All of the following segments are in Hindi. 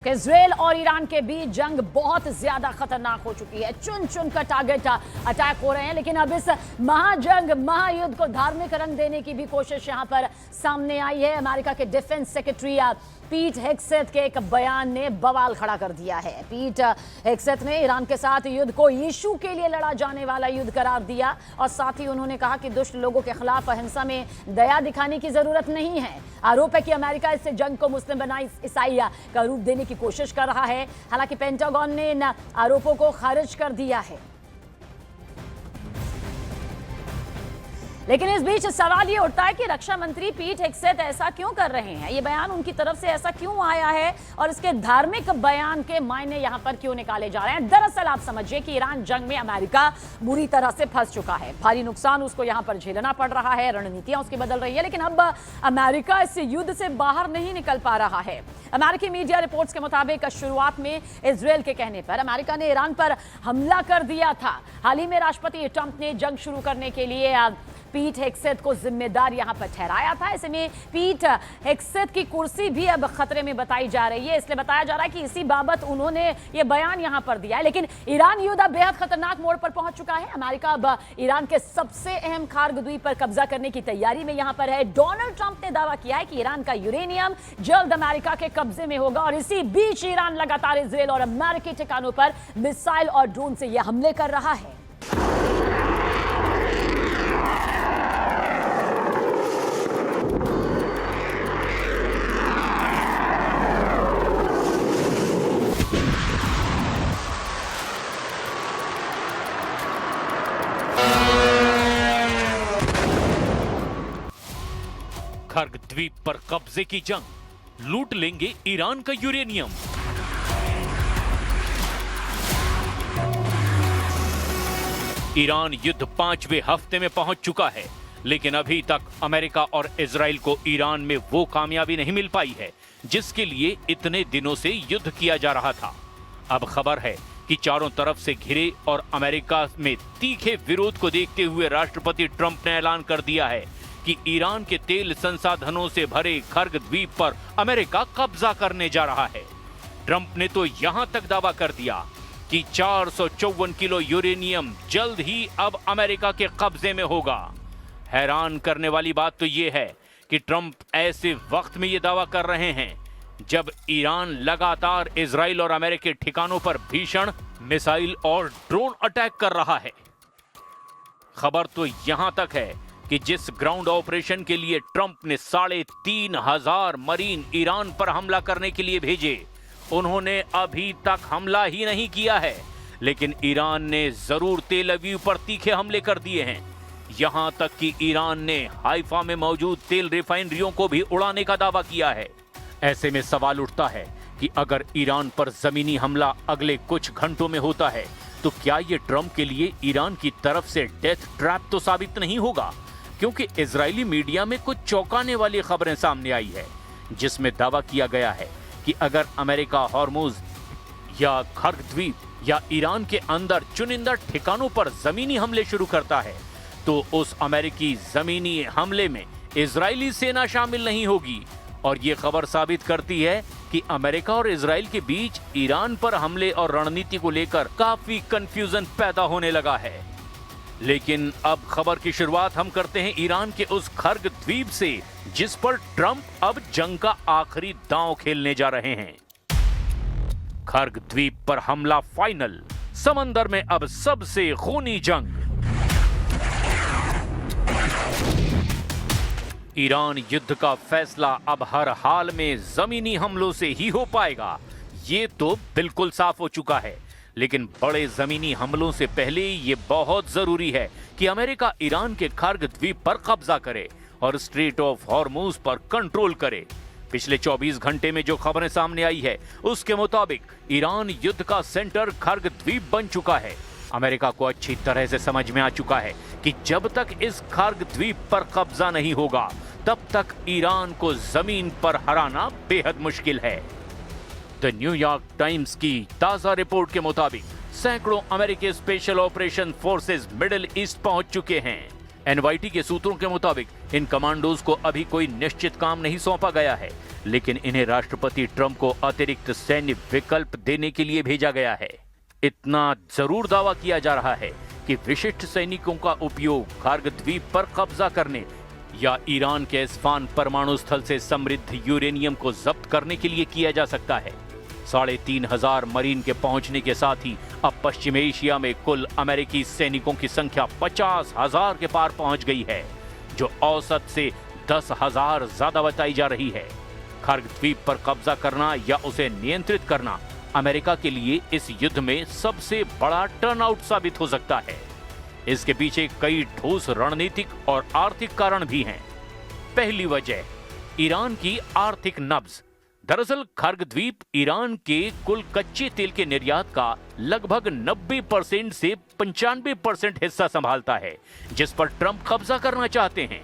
इजरायल और ईरान के बीच जंग बहुत ज्यादा खतरनाक हो चुकी है। चुन चुन कर टारगेट अटैक हो रहे हैं, लेकिन अब इस महाजंग महायुद्ध को धार्मिक रंग देने की भी कोशिश यहां पर सामने आई है। अमेरिका के डिफेंस सेक्रेटरी पीट हेग्सेथ के एक बयान ने बवाल खड़ा कर दिया है। पीट हेग्सेथ ने ईरान के साथ युद्ध को यीशु के लिए लड़ा जाने वाला युद्ध करार दिया और साथ ही उन्होंने कहा कि दुष्ट लोगों के खिलाफ अहिंसा में दया दिखाने की जरूरत नहीं है। आरोप है कि अमेरिका इससे जंग को मुस्लिम बनाई ईसाई का रूप देने की कोशिश कर रहा है। हालांकि पेंटागन ने इन आरोपों को खारिज कर दिया है। लेकिन इस बीच सवाल ये उठता है कि रक्षा मंत्री पीट हेग्सेथ ऐसा क्यों कर रहे हैं, ये बयान उनकी तरफ से ऐसा क्यों आया है और इसके धार्मिक बयान के मायने यहां पर क्यों निकाले जा रहे हैं। दरअसल आप समझिए कि ईरान जंग में अमेरिका बुरी तरह से फंस चुका है। भारी नुकसान उसको यहां पर झेलना पड़ रहा है, रणनीतियां उसकी बदल रही है, लेकिन अब अमेरिका इस युद्ध से बाहर नहीं निकल पा रहा है। अमेरिकी मीडिया रिपोर्ट्स के मुताबिक शुरुआत में इजरायल के कहने पर अमेरिका ने ईरान पर हमला कर दिया था। हाल ही में राष्ट्रपति ट्रंप ने जंग शुरू करने के लिए पीट हेग्सेथ को जिम्मेदार यहां पर ठहराया था। ऐसे में पीट हेग्सेथ की कुर्सी भी अब खतरे में बताई जा रही है। इसलिए बताया जा रहा है कि इसी बाबत उन्होंने ये बयान यहां पर दिया है। लेकिन ईरान युद्ध अब बेहद खतरनाक मोड़ पर पहुंच चुका है। अमेरिका अब ईरान के सबसे अहम खार्ग द्वीप पर कब्जा करने की तैयारी में यहां पर है। डोनाल्ड ट्रंप ने दावा किया है कि ईरान का यूरेनियम जल्द अमेरिका के कब्जे में होगा और इसी बीच ईरान लगातार इजरायल और अमेरिकी ठिकानों पर मिसाइल और ड्रोन से यह हमले कर रहा है। खर्ग द्वीप पर कब्जे की जंग, लूट लेंगे ईरान का यूरेनियम। ईरान युद्ध 5वें हफ्ते में पहुंच चुका है, लेकिन अभी तक अमेरिका और इजराइल को ईरान में वो कामयाबी नहीं मिल पाई है जिसके लिए इतने दिनों से युद्ध किया जा रहा था। अब खबर है कि चारों तरफ से घिरे और अमेरिका में तीखे विरोध को देखते हुए राष्ट्रपति ट्रंप ने ऐलान कर दिया है कि ईरान के तेल संसाधनों से भरे खर्ग द्वीप पर अमेरिका कब्जा करने जा रहा है। ट्रंप ने तो यहां तक दावा कर दिया कि 454 किलो यूरेनियम जल्द ही अब अमेरिका के कब्जे में होगा। हैरान करने वाली बात तो यह है कि ट्रंप ऐसे वक्त में यह दावा कर रहे हैं जब ईरान लगातार इजराइल और अमेरिकी ठिकानों पर भीषण मिसाइल और ड्रोन अटैक कर रहा है। खबर तो यहां तक है कि जिस ग्राउंड ऑपरेशन के लिए ट्रंप ने 3,500 मरीन ईरान पर हमला करने के लिए भेजे, उन्होंने अभी तक हमला ही नहीं किया है। लेकिन ईरान ने जरूर तेल अवीव पर तीखे हमले कर दिए हैं। यहां तक कि ईरान ने हाइफा में मौजूद तेल रिफाइनरियों को भी उड़ाने का दावा किया है। ऐसे में सवाल उठता है कि अगर ईरान पर जमीनी हमला अगले कुछ घंटों में होता है तो क्या यह ट्रंप के लिए ईरान की तरफ से डेथ ट्रैप तो साबित नहीं होगा? क्योंकि इजरायली मीडिया में कुछ चौंकाने वाली खबरें सामने आई है जिसमें दावा किया गया है कि अगर अमेरिका हॉर्मुज या खर्ग द्वीप या ईरान के अंदर चुनिंदा ठिकानों पर जमीनी हमले शुरू करता है तो उस अमेरिकी जमीनी हमले में इजरायली सेना शामिल नहीं होगी। और ये खबर साबित करती है कि अमेरिका और इजराइल के बीच ईरान पर हमले और रणनीति को लेकर काफी कंफ्यूजन पैदा होने लगा है। लेकिन अब खबर की शुरुआत हम करते हैं ईरान के उस खर्ग द्वीप से जिस पर ट्रंप अब जंग का आखिरी दांव खेलने जा रहे हैं। खर्ग द्वीप पर हमला फाइनल, समंदर में अब सबसे खूनी जंग। ईरान युद्ध का फैसला अब हर हाल में जमीनी हमलों से ही हो पाएगा, ये तो बिल्कुल साफ हो चुका है। लेकिन बड़े जमीनी हमलों से पहले ये बहुत जरूरी है कि अमेरिका ईरान के खर्ग द्वीप पर कब्जा करे और स्ट्रेट ऑफ हॉर्मुज पर कंट्रोल करे। पिछले 24 घंटे में जो खबरें सामने आई है उसके मुताबिक ईरान युद्ध का सेंटर खर्ग द्वीप बन चुका है। अमेरिका को अच्छी तरह से समझ में आ चुका है कि जब तक इस खर्ग द्वीप पर कब्जा नहीं होगा तब तक ईरान को जमीन पर हराना बेहद मुश्किल है। द न्यूयॉर्क टाइम्स की ताजा रिपोर्ट के मुताबिक सैकड़ों अमेरिकी special operation forces middle east पहुंच चुके हैं। एनवाईटी के सूत्रों के मुताबिक इन कमांडोज को अभी कोई निश्चित काम नहीं सौंपा गया है, लेकिन इन्हें राष्ट्रपति ट्रंप को अतिरिक्त सैन्य विकल्प देने के लिए भेजा गया है। इतना जरूर दावा किया जा रहा है कि विशिष्ट सैनिकों का उपयोग कारग द्वीप पर कब्जा करने या ईरान के इस्फान परमाणु स्थल से समृद्ध यूरेनियम को जब्त करने के लिए किया जा सकता है। 3,500 मरीन के पहुंचने के साथ ही अब पश्चिम एशिया में कुल अमेरिकी सैनिकों की संख्या 50,000 के पार पहुंच गई है, जो औसत से 10,000 ज्यादा बताई जा रही है। कारग द्वीप पर कब्जा करना या उसे नियंत्रित करना अमेरिका के लिए इस युद्ध में सबसे बड़ा टर्नआउट साबित हो सकता है। इसके पीछे कई ठोस रणनीतिक और आर्थिक कारण भी हैं। पहली वजह, ईरान की आर्थिक नब्ज। दरअसल कारग द्वीप ईरान के कुल कच्चे तेल के निर्यात का लगभग 90% से 95% हिस्सा संभालता है, जिस पर ट्रंप कब्जा करना चाहते हैं।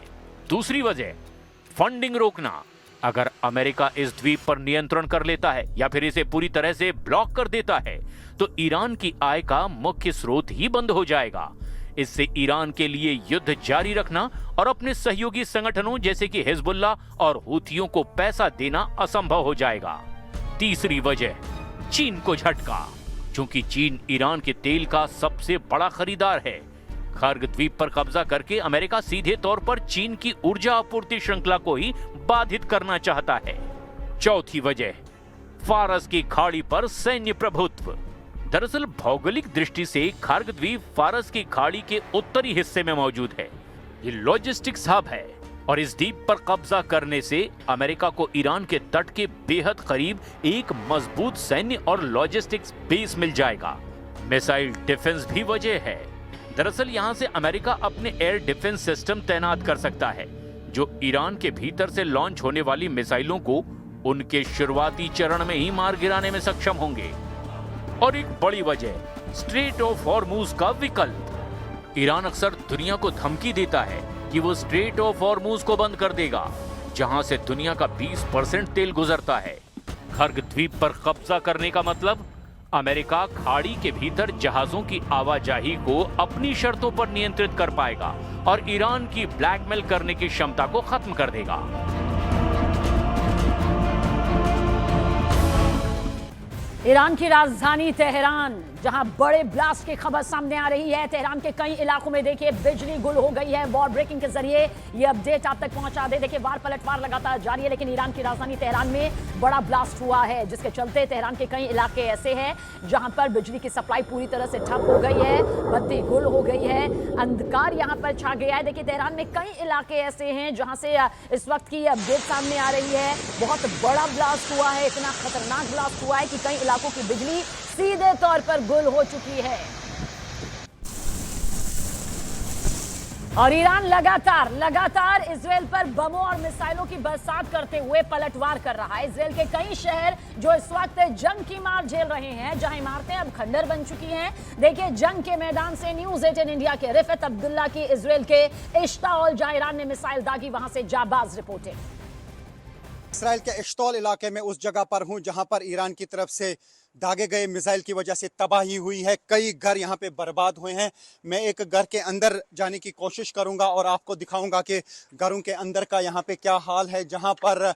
दूसरी वजह, फंडिंग रोकना। अगर अमेरिका इस द्वीप पर नियंत्रण कर लेता है या फिर इसे पूरी तरह से ब्लॉक कर देता है, तो ईरान की आय का मुख्य स्रोत ही बंद हो जाएगा। इससे ईरान के लिए युद्ध जारी रखना और अपने सहयोगी संगठनों जैसे कि हिजबुल्लाह और हूथियों को पैसा देना असंभव हो जाएगा। तीसरी वजह, चीन को झटका। क्योंकि चीन ईरान के तेल का सबसे बड़ा खरीदार है, कारग द्वीप पर कब्जा करके अमेरिका सीधे तौर पर चीन की ऊर्जा आपूर्ति श्रृंखला को ही बाधित करना चाहता है। चौथी वजह, फारस की खाड़ी पर सैन्य प्रभुत्व। दरअसल भौगोलिक दृष्टि से कारग द्वीप फारस की खाड़ी के उत्तरी हिस्से में मौजूद है। ये लॉजिस्टिक्स हब है और इस द्वीप पर कब्जा करने से अमेरिका को ईरान के तट के बेहद करीब एक मजबूत सैन्य और लॉजिस्टिक्स बेस मिल जाएगा। मिसाइल डिफेंस भी वजह है। दरअसल यहां से अमेरिका अपने एयर डिफेंस सिस्टम तैनात कर सकता है, जो ईरान के भीतर से लॉन्च होने वाली मिसाइलों को उनके शुरुआती चरण में ही मार गिराने में सक्षम होंगे। और एक बड़ी वजह, स्ट्रेट ऑफ हॉर्मुज का विकल्प। ईरान अक्सर दुनिया को धमकी देता है कि वो स्ट्रेट ऑफ हॉर्मुज को बंद कर देगा, जहां से दुनिया का 20% तेल गुजरता है। कारग द्वीप पर कब्जा करने का मतलब अमेरिका खाड़ी के भीतर जहाजों की आवाजाही को अपनी शर्तों पर नियंत्रित कर पाएगा और ईरान की ब्लैकमेल करने की क्षमता को खत्म कर देगा। ईरान की राजधानी तेहरान, जहां बड़े ब्लास्ट की खबर सामने आ रही है। तेहरान के कई इलाकों में देखिए बिजली गुल हो गई है। वॉर ब्रेकिंग के जरिए ये अपडेट आप तक पहुंचा दे। देखिए वार पलटवार लगातार जारी है, लेकिन ईरान की राजधानी तेहरान में बड़ा ब्लास्ट हुआ है, जिसके चलते तेहरान के कई इलाके ऐसे हैं जहां पर बिजली की सप्लाई पूरी तरह से ठप हो गई है, बत्ती गुल हो गई है, अंधकार यहां पर छा गया है। देखिए तेहरान में कई इलाके ऐसे हैं जहां से इस वक्त की अपडेट सामने आ रही है। बहुत बड़ा ब्लास्ट हुआ है, इतना खतरनाक ब्लास्ट हुआ है कि कई इलाकों की बिजली सीधे तौर पर गुल हो चुकी है। और ईरान लगातार इजराइल पर बमों और मिसाइलों की बरसात करते हुए पलटवार कर रहा है। इजराइल के कई शहर जो इस वक्त जंग की मार झेल रहे हैं, जहां इमारतें अब खंडर बन चुकी हैं। देखिए जंग के मैदान से न्यूज़ 18 इंडिया के रिफत अब्दुल्ला की इजराइल के इश्ताओल, जहां ईरान ने मिसाइल दागी, वहां से जाबाज रिपोर्टिंग। इस्राइल के इश्ताओल इलाके में उस जगह पर हूं जहां पर ईरान की तरफ से दागे गए मिसाइल की वजह से तबाही हुई है। कई घर यहां पे बर्बाद हुए हैं। मैं एक घर के अंदर जाने की कोशिश करूंगा और आपको दिखाऊंगा कि घरों के अंदर का यहां पे क्या हाल है। जहां पर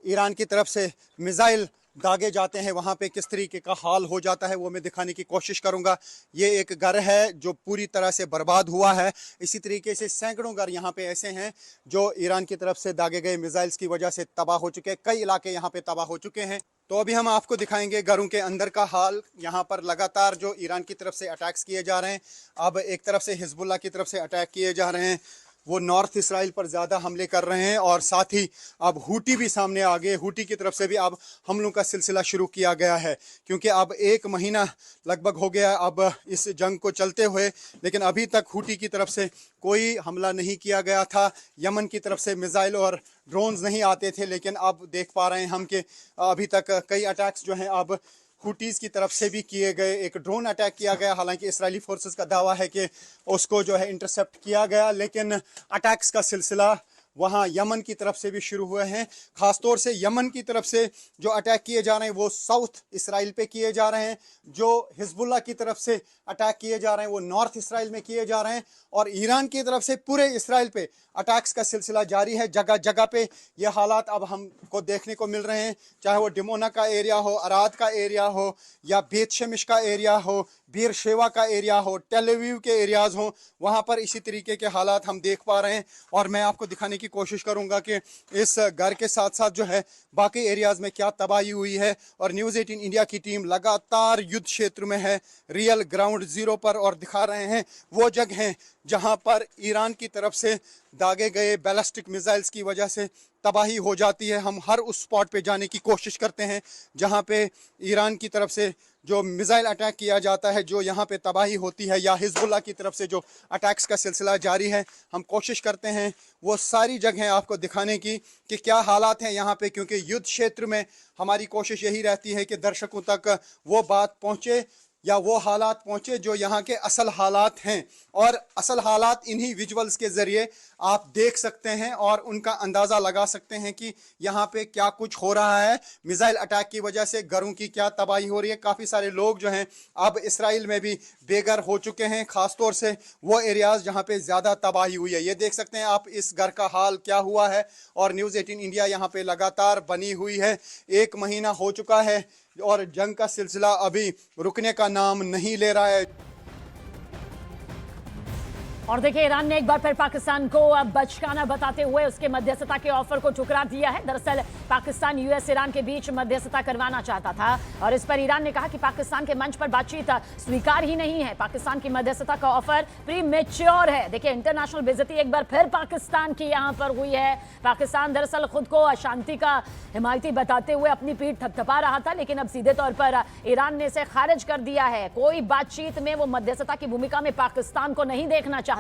ईरान की तरफ से मिसाइल दागे जाते हैं वहां पे किस तरीके का हाल हो जाता है, वो मैं दिखाने की कोशिश करूंगा। ये एक घर है जो पूरी तरह से बर्बाद हुआ है। इसी तरीके से सैकड़ों घर यहाँ पे ऐसे हैं जो ईरान की तरफ से दागे गए मिसाइल्स की वजह से तबाह हो चुके हैं। कई इलाके यहाँ पे तबाह हो चुके हैं। तो अभी हम आपको दिखाएंगे घरों के अंदर का हाल। यहाँ पर लगातार जो ईरान की तरफ से अटैक्स किए जा रहे हैं, अब एक तरफ से हिजबुल्लाह की तरफ से अटैक किए जा रहे हैं, वो नॉर्थ इसराइल पर ज़्यादा हमले कर रहे हैं। और साथ ही अब हूटी भी सामने आ गए। हूटी की तरफ से भी अब हमलों का सिलसिला शुरू किया गया है, क्योंकि अब 1 महीना लगभग हो गया अब इस जंग को चलते हुए, लेकिन अभी तक हूटी की तरफ से कोई हमला नहीं किया गया था। यमन की तरफ से मिसाइल और ड्रोन्स नहीं आते थे, लेकिन अब देख पा रहे हैं हम कि अभी तक कई अटैक्स जो हैं अब हुटीज़ की तरफ से भी किए गए। एक ड्रोन अटैक किया गया, हालांकि इस्राएली फोर्सेस का दावा है कि उसको जो है इंटरसेप्ट किया गया, लेकिन अटैक्स का सिलसिला वहाँ यमन की तरफ से भी शुरू हुए हैं। खासतौर से यमन की तरफ से जो अटैक किए जा रहे हैं वो साउथ इसराइल पे किए जा रहे हैं, जो हिजबुल्लाह की तरफ से अटैक किए जा रहे हैं वो नॉर्थ इसराइल में किए जा रहे हैं, और ईरान की तरफ से पूरे इसराइल पे अटैक्स का सिलसिला जारी है। जगह जगह पे ये हालात अब हमको देखने को मिल रहे हैं, चाहे वो डिमोना का एरिया हो, अराद का एरिया हो, या बेत शेमिश का एरिया हो, बीर शेवा का एरिया हो, टेल अवीव के एरियाज हो, वहाँ पर इसी तरीके के हालात हम देख पा रहे हैं। और मैं आपको दिखाने की कोशिश करूँगा कि इस घर के साथ साथ जो है बाकी एरियाज में क्या तबाही हुई है। और न्यूज़ 18 इंडिया की टीम लगातार युद्ध क्षेत्र में है, रियल ग्राउंड जीरो पर, और दिखा रहे हैं वो जगह जहां पर ईरान की तरफ से दागे गए बैलिस्टिक मिसाइल्स की वजह से तबाही हो जाती है। हम हर उस स्पॉट पे जाने की कोशिश करते हैं जहां पे ईरान की तरफ से जो मिसाइल अटैक किया जाता है, जो यहाँ पे तबाही होती है, या हिजबुल्लाह की तरफ से जो अटैक्स का सिलसिला जारी है। हम कोशिश करते हैं वो सारी जगह आपको दिखाने की कि क्या हालात हैं यहाँ पे, क्योंकि युद्ध क्षेत्र में हमारी कोशिश यही रहती है कि दर्शकों तक वो बात पहुँचे या वो हालात पहुँचे जो यहाँ के असल हालात हैं। और असल हालात इन्हीं विजुअल्स के ज़रिए आप देख सकते हैं और उनका अंदाज़ा लगा सकते हैं कि यहाँ पे क्या कुछ हो रहा है। मिसाइल अटैक की वजह से घरों की क्या तबाही हो रही है। काफ़ी सारे लोग जो हैं अब इसराइल में भी बेघर हो चुके हैं, ख़ासतौर से वो एरियाज़ जहाँ पे ज़्यादा तबाही हुई है। ये देख सकते हैं आप इस घर का हाल क्या हुआ है। और न्यूज़ 18 इंडिया यहाँ पे लगातार बनी हुई है, 1 महीना हो चुका है और जंग का सिलसिला अभी रुकने का नाम नहीं ले रहा है। और देखिए, ईरान ने एक बार फिर पाकिस्तान को अब बचकाना बताते हुए उसके मध्यस्थता के ऑफर को ठुकरा दिया है। दरअसल पाकिस्तान यूएस ईरान के बीच मध्यस्थता करवाना चाहता था और इस पर ईरान ने कहा कि पाकिस्तान के मंच पर बातचीत स्वीकार ही नहीं है। पाकिस्तान की मध्यस्थता का ऑफर प्रीमेच्योर है। देखिए, इंटरनेशनल बेइज्जती एक बार फिर पाकिस्तान की यहाँ पर हुई है। पाकिस्तान दरअसल खुद को अशांति का हिमायती बताते हुए अपनी पीठ थपथपा रहा था, लेकिन अब सीधे तौर पर ईरान ने इसे खारिज कर दिया है। कोई बातचीत में वो मध्यस्थता की भूमिका में पाकिस्तान को नहीं देखना चाहता।